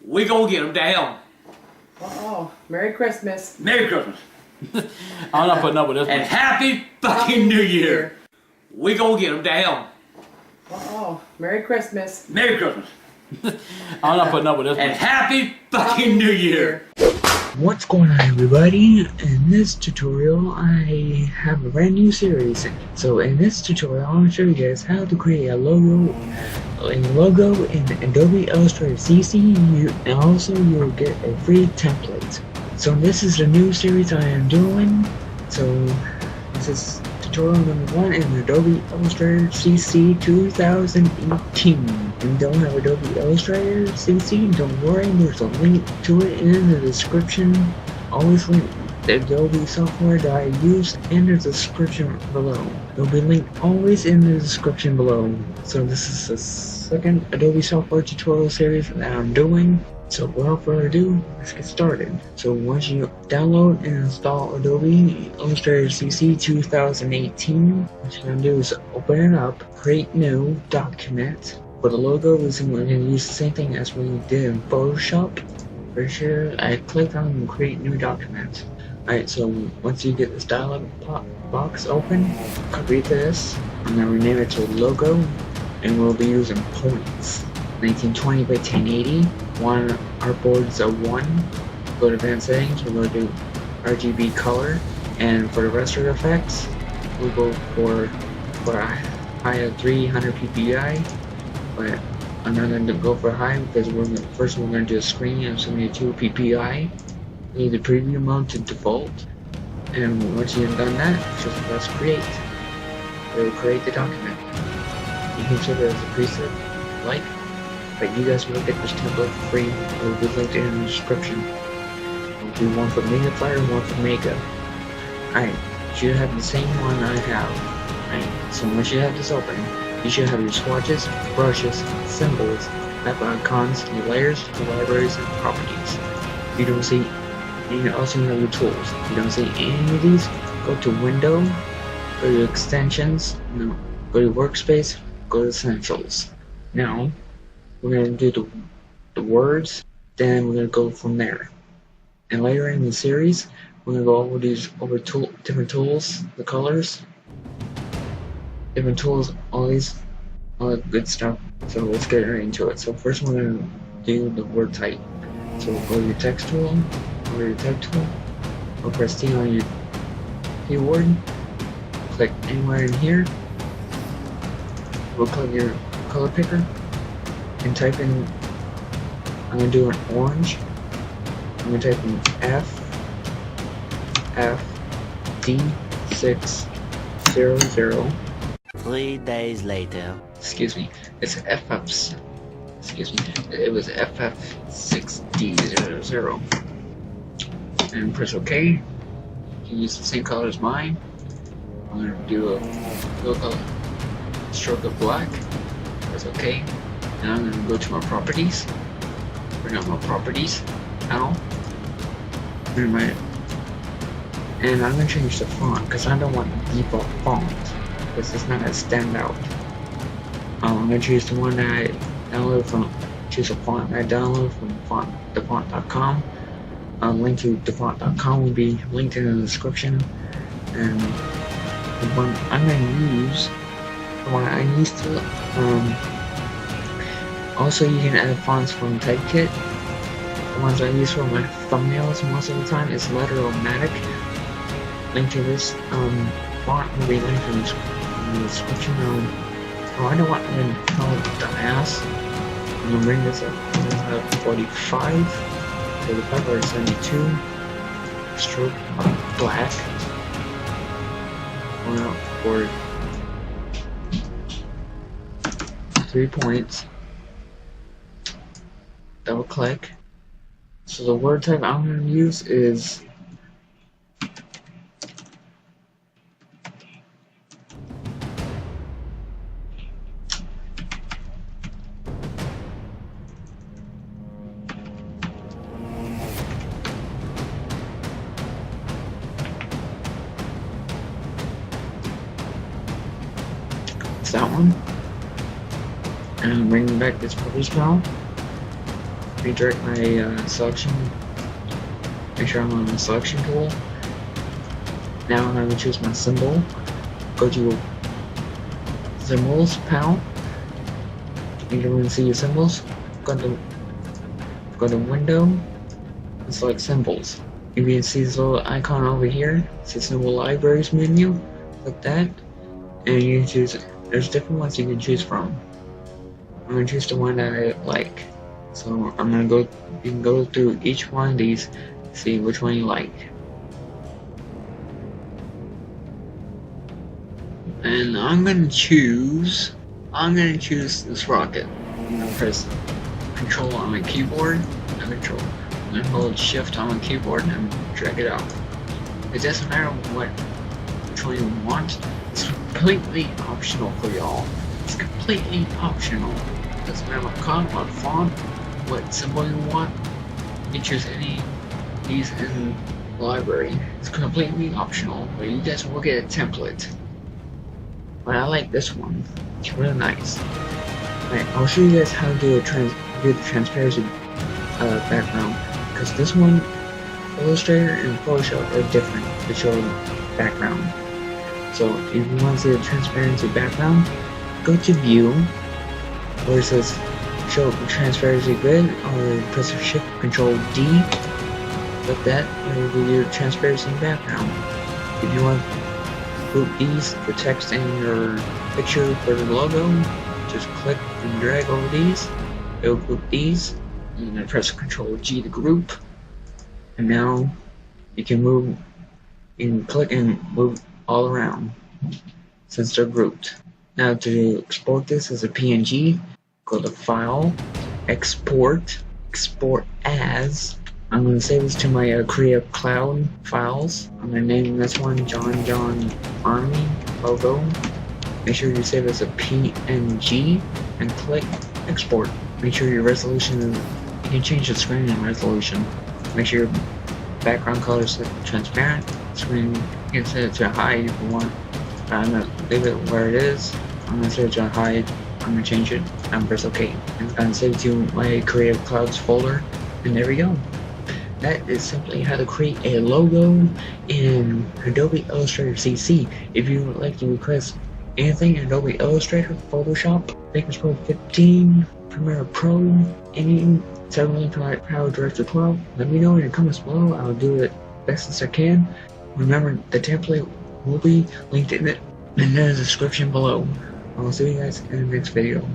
We gonna get them down. Uh-oh. Merry Christmas. Merry Christmas. I'm not putting up with this And one. Happy fucking New Year. We gonna get them down. Uh-oh. Merry Christmas. Merry Christmas. I'm not putting up with this And one. Happy fucking New Year. What's going on, everybody? In this tutorial I have a brand new series. So in this tutorial I want to show you guys how to create a logo in Adobe Illustrator CC, and also you'll get a free template. So this is the new series I am doing. So this is tutorial number 1 in Adobe Illustrator CC 2018. If you don't have Adobe Illustrator CC, don't worry, there's a link to it in the description. Always link the Adobe software that I use in the description below. It'll be linked always in the description below. So this is the second Adobe software tutorial series that I'm doing. So without further ado, let's get started. So once you download and install Adobe Illustrator CC 2018, what you're going to do is open it up, create new document. For the logo, we're going to use the same thing as we did in Photoshop. For sure, I click on create new document. Alright, so once you get this dialog box open, copy this, and then rename it to logo, and we'll be using points. 1920 by 1080, one artboard's a 1, go to advanced settings, we're going to do RGB color, and for the rest of the effects, we'll go for a high of 300 ppi, but I'm not going to go for high because first we're going to do a screen of 72 ppi, need the preview mode to default, and once you've done that, just press create. It will create the document. You can check it as a preset, like, but you guys will get this template for free. It will be linked in the description. I'll do one for Magnifier and one for Mega. Alright, you should have the same one I have. Alright, so once you have this open, you should have your swatches, brushes, symbols, map icons, your layers, your libraries, and properties. If you don't see, you also have your tools. If you don't see any of these, go to Window, go to Extensions, go to Workspace, go to Essentials. Now, we're going to do the words, then we're going to go from there. And later in the series, we're going to go over different tools, the colors, different tools, all that good stuff. So let's get right into it. So first we're going to do the word type. So go to your text tool, go to your type tool, or press T on your keyboard, click anywhere in here, we'll click your color picker, and type in, I'm going to do an orange, I'm going to type in FFD600, 3 days later. excuse me, it's FFs, excuse me, it was FF6D00, and press OK. You can use the same color as mine. I'm going to do a little stroke of black, press OK. Now I'm going to go to my properties, bring up my properties, now, and I'm going to change the font because I don't want the default font because it's not going to stand out. I'm going to choose the one that I downloaded from, choose a font that I downloaded from defont.com. Link to defont.com will be linked in the description, and the one I'm going to use, the one I used to, also you can add fonts from Typekit. The ones I use for my thumbnails most of the time is Letteromatic. Link to this font will be linked in the description. Oh, I don't want to call it dumbass. I'm going to bring this up. I'm going to have 45 or 72. Stroke black. Well, for 3 points. Double click. So the word type I'm going to use is that one. And I'm bringing back this purple spell. redirect my selection. Make sure I'm on the selection tool. Now I'm going to choose my symbol. Go to Symbols panel. You can see your symbols. Go to Window and select Symbols. You can see this little icon over here. It says Symbol Libraries menu. Click that, and you can choose. There's different ones you can choose from. I'm gonna choose the one that I like. So I'm gonna go. You can go through each one of these, see which one you like. And I'm gonna choose this rocket. I'm gonna press Control on my keyboard, and hold Shift on my keyboard and drag it out. It doesn't matter which one you want. It's completely optional for y'all. It's completely optional. It doesn't matter what color, what font, what symbol you want. You can choose any of these in the library. It's completely optional, but you guys will get a template. But I like this one. It's really nice. Alright, I'll show you guys how to do the transparency background. Because this one, Illustrator and Photoshop are different to show background. So if you want to see the transparency background, go to View, where it says Show Transparency Grid, or press Shift Control D. Like that, it will give you transparency background. If you want group these, the text and your picture for the logo, just click and drag over these. It will group these, and then press Control G to group. And now you can click and move all around since they're grouped. Now to export this as a PNG, go to File, Export, Export As. I'm going to save this to my Creative Cloud files. I'm going to name this one John Army logo. Make sure you save it as a PNG and click Export. Make sure your resolution is, you can change the screen and resolution. Make sure your background color is transparent. Screen, you can set it to high if you want. I'm going to leave it where it is. I'm going to set it to high. I'm going to change it. I'm press OK. And I'm going to save it to my Creative Clouds folder. And there we go. That is simply how to create a logo in Adobe Illustrator CC. If you would like to request anything in Adobe Illustrator, Photoshop, Maker's Pro 15, Premiere Pro, any 7 Power Director 12, let me know in the comments below. I'll do it best as I can. Remember, the template will be linked in the description below. I'll see you guys in the next video.